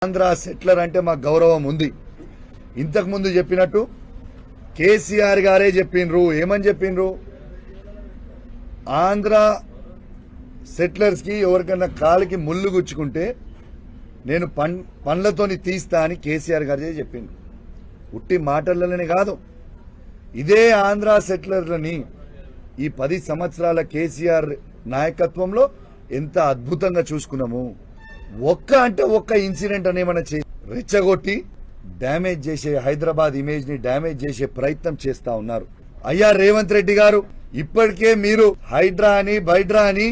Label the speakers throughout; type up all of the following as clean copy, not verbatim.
Speaker 1: Andhra settler అంటే మా గౌరవం ఉంది. ఇంతకు ముందు చెప్పినట్టు కేసీఆర్ గారే చెప్పిండ్రు. ఏమని చెప్పిండ్రు? ఆంధ్ర సెటిలర్స్ కి ఎవరికన్నా కాలికి ముళ్ళు గుచ్చుకుంటే నేను పండ్లతోని తీస్తా అని కేసీఆర్ గారే చెప్పిండ్రు. ఉట్టి మాటలనే కాదు, ఇదే ఆంధ్ర సెటిలర్లని ఈ 10 సంవత్సరాల కేసీఆర్ నాయకత్వంలో ఎంత అద్భుతంగా చూసుకున్నాము. ఒక్క ఇన్సిడెంట్ అనేమన్నా రెచ్చగొట్టి డ్యామేజ్ చేసే, హైదరాబాద్ ఇమేజ్ ని డ్యామేజ్ చేసే ప్రయత్నం చేస్తా ఉన్నారు. అయ్యా రేవంత్ రెడ్డి గారు, ఇప్పటికే మీరు హైడ్రా అని బైడ్రా అని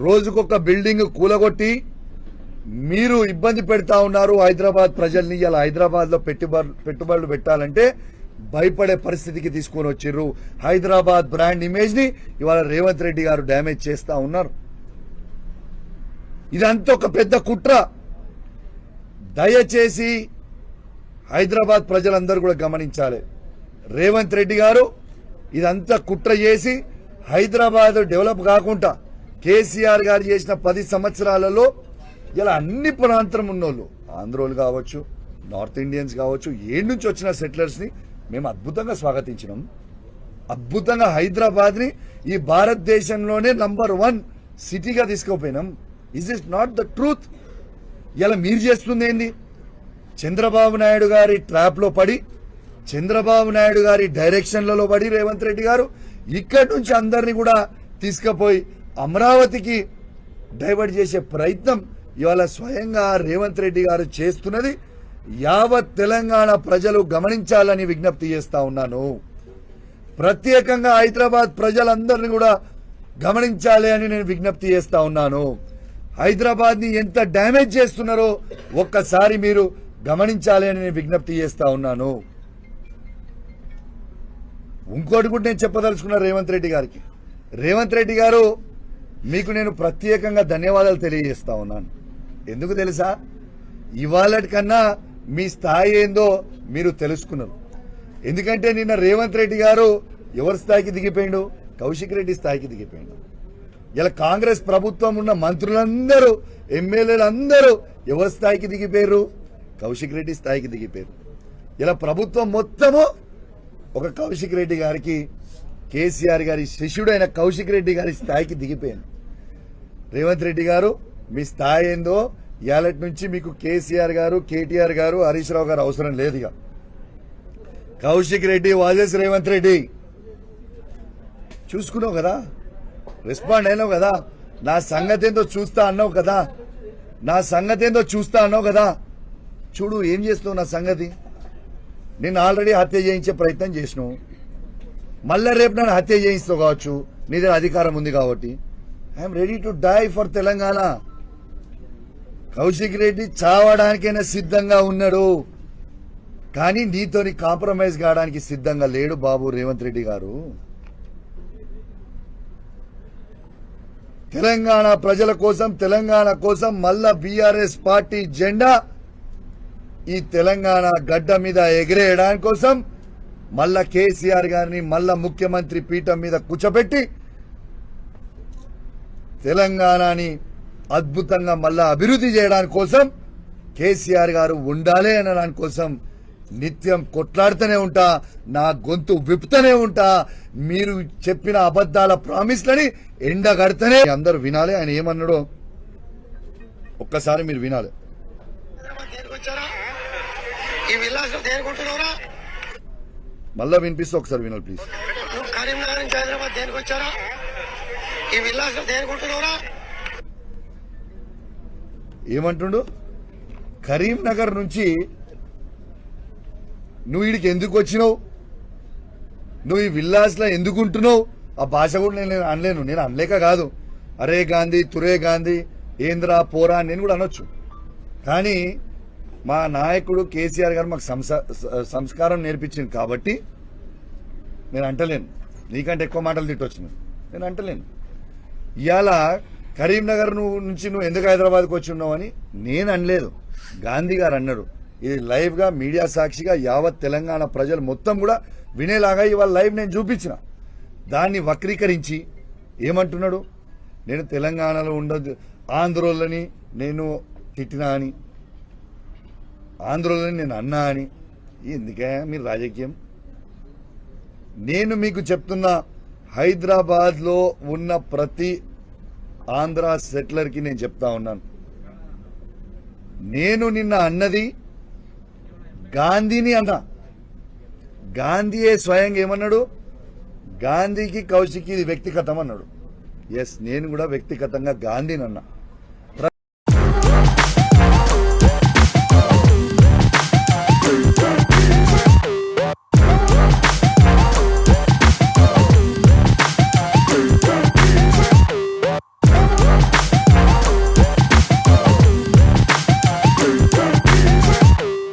Speaker 1: రోజుకొక బిల్డింగ్ కూలగొట్టి మీరు ఇబ్బంది పెడతా ఉన్నారు హైదరాబాద్ ప్రజల్ని. ఇలా హైదరాబాద్ లో పెట్టుబడులు పెట్టాలంటే భయపడే పరిస్థితికి తీసుకొని వచ్చిర్రు. హైదరాబాద్ బ్రాండ్ ఇమేజ్ ని ఇవాళ రేవంత్ రెడ్డి గారు డ్యామేజ్ చేస్తా ఉన్నారు. ఇదంతా ఒక పెద్ద కుట్ర. దయచేసి హైదరాబాద్ ప్రజలందరూ కూడా గమనించాలి. రేవంత్ రెడ్డి గారు ఇదంతా కుట్ర చేసి హైదరాబాద్ డెవలప్ కాకుండా కేసీఆర్ గారు చేసిన 10 సంవత్సరాలలో ఇలా అన్ని ప్రాంతం ఉన్నోళ్ళు, ఆంధ్రోలు కావచ్చు, నార్త్ ఇండియన్స్ కావచ్చు, ఏడు నుంచి వచ్చిన సెటిలర్స్ ని మేము అద్భుతంగా స్వాగతించినాం. అద్భుతంగా హైదరాబాద్ ని ఈ భారతదేశంలోనే నంబర్ 1 సిటీగా తీసుకుపోయినాం. Is it not the truth? ఇలా మీరు చేస్తుంది ఏంది? చంద్రబాబు నాయుడు గారి ట్రాప్ లో పడి, చంద్రబాబు నాయుడు గారి డైరెక్షన్లలో పడి రేవంత్ రెడ్డి గారు ఇక్కడి నుంచి అందరినీ కూడా తీసుకుపోయి అమరావతికి డైవర్ట్ చేసే ప్రయత్నం ఇవాళ స్వయంగా రేవంత్ రెడ్డి గారు చేస్తున్నది యావత్ తెలంగాణ ప్రజలు గమనించాలని విజ్ఞప్తి చేస్తా ఉన్నాను. ప్రత్యేకంగా హైదరాబాద్ ప్రజలందరినీ కూడా గమనించాలి అని నేను విజ్ఞప్తి చేస్తా ఉన్నాను. హైదరాబాద్ ని ఎంత డ్యామేజ్ చేస్తున్నారో ఒక్కసారి మీరు గమనించాలి అని నేను విజ్ఞప్తి చేస్తా ఉన్నాను. ఇంకోటి కూడా నేను చెప్పదలుచుకున్నా రేవంత్ రెడ్డి గారికి. రేవంత్ రెడ్డి గారు, మీకు నేను ప్రత్యేకంగా ధన్యవాదాలు తెలియజేస్తా ఉన్నాను. ఎందుకు తెలుసా? ఇవాళ కన్నా మీ స్థాయి ఏందో మీరు తెలుసుకున్నారు. ఎందుకంటే నిన్న రేవంత్ రెడ్డి గారు ఎవరి స్థాయికి దిగిపోయిండు? కౌశిక్ రెడ్డి స్థాయికి దిగిపోయిండు. ఇలా కాంగ్రెస్ ప్రభుత్వం ఉన్న మంత్రులందరూ, ఎమ్మెల్యేలందరూ ఎవరి స్థాయికి దిగిపోయారు? కౌశిక్ రెడ్డి స్థాయికి దిగిపోయారు. ఇలా ప్రభుత్వం మొత్తము ఒక కౌశిక్ రెడ్డి గారికి, కేసీఆర్ గారి శిష్యుడైన కౌశిక్ రెడ్డి గారి స్థాయికి దిగిపోయాను. రేవంత్ రెడ్డి గారు, మీ స్థాయి ఏందో ఇవాళ నుంచి మీకు కేసీఆర్ గారు, కేటీఆర్ గారు, హరీష్ రావు గారు అవసరం లేదు. ఇక కౌశిక్ రెడ్డి వాజెస్ రేవంత్ రెడ్డి చూసుకున్నావు కదా, రెస్పాండ్ అయినావు కదా, నా సంగతి ఏందో చూస్తా అన్నావు కదా, నా సంగతి ఏందో చూస్తా అన్నావు కదా. చూడు ఏం చేస్తున్నావు నా సంగతి. నేను ఆల్రెడీ హత్య చేయించే ప్రయత్నం చేసినావు, మళ్ళా రేపు నన్ను హత్య చేయిస్తావు కావచ్చు, నీ దగ్గర అధికారం ఉంది కాబట్టి. I'm ready to die for Telangana. Kaushik Reddy చావడానికైనా సిద్ధంగా ఉన్నాడు, కానీ నీతోని కాంప్రమైజ్ కావడానికి సిద్ధంగా లేడు బాబు రేవంత్ రెడ్డి గారు. తెలంగాణ ప్రజల కోసం, తెలంగాణ కోసం మళ్ళా బీఆర్ఎస్ పార్టీ జెండా ఈ తెలంగాణ గడ్డ మీద ఎగిరేయడానికి కోసం మళ్ళా కేసీఆర్ గారిని మళ్ళా ముఖ్యమంత్రి పీఠం మీద కూర్చోబెట్టి తెలంగాణని అద్భుతంగా మళ్ళా అభివృద్ధి చేయడానికి కోసం కేసీఆర్ గారు ఉండాలి అనే దానికోసం నిత్యం కొట్లాడుతూనే ఉంటా, నా గొంతు విప్పుతూనే ఉంటా. మీరు చెప్పిన అబద్దాల ప్రామిస్లని ఎండగడితేనే అందరూ వినాలి. ఆయన ఏమన్నాడో ఒక్కసారి మీరు వినాలి. మళ్ళా వినిపిస్తే ఒకసారి వినాలి ప్లీజ్.
Speaker 2: కరీంనగర్ నుంచి హైదరాబాద్ దేనికి వచ్చారా? ఈ విలాసం దేనికుంటున్నారా?
Speaker 1: ఏమంటుండు? కరీంనగర్ నుంచి నువ్వు వీడికి ఎందుకు వచ్చినావు, నువ్వు ఈ విల్లాస్ లో ఎందుకు ఉంటున్నావు? ఆ భాష కూడా నేను అనలేను. నేను అనలేక కాదు, అరే గాంధీ, తురే గాంధీ, ఏంద్రా పోరా నేను కూడా అనొచ్చు. కానీ మా నాయకుడు కేసీఆర్ గారు మాకు సంస్కారం నేర్పించింది కాబట్టి నేను అంటలేను. నీకంటే ఎక్కువ మాటలు తిట్టొచ్చు, నేను అంటలేను. ఇవాళ కరీంనగర్ నుంచి నువ్వు ఎందుకు హైదరాబాద్కి వచ్చి ఉన్నావు అని నేను అనలేదు, గాంధీ గారు అన్నాడు. ఇది లైవ్ గా మీడియా సాక్షిగా యావత్ తెలంగాణ ప్రజలు మొత్తం కూడా వినేలాగా ఇవాళ లైవ్ నేను చూపించిన. దాన్ని వక్రీకరించి ఏమంటున్నాడు? నేను తెలంగాణలో ఉండదు, ఆంధ్రోళ్ళని నేను తిట్టినా అని. ఆంధ్రలో నేను అన్నా అని ఎందుకే మీరు రాజకీయం? నేను మీకు చెప్తున్నా, హైదరాబాద్లో ఉన్న ప్రతి ఆంధ్ర సెటిలర్కి నేను చెప్తా ఉన్నాను, నేను నిన్న అన్నది గాంధీని అన్నా. గాంధీయే స్వయంగా ఏమన్నాడు? గాంధీకి కౌశిక్కి ఇది వ్యక్తిగతం అన్నాడు. ఎస్, నేను కూడా వ్యక్తిగతంగా గాంధీని అన్నా.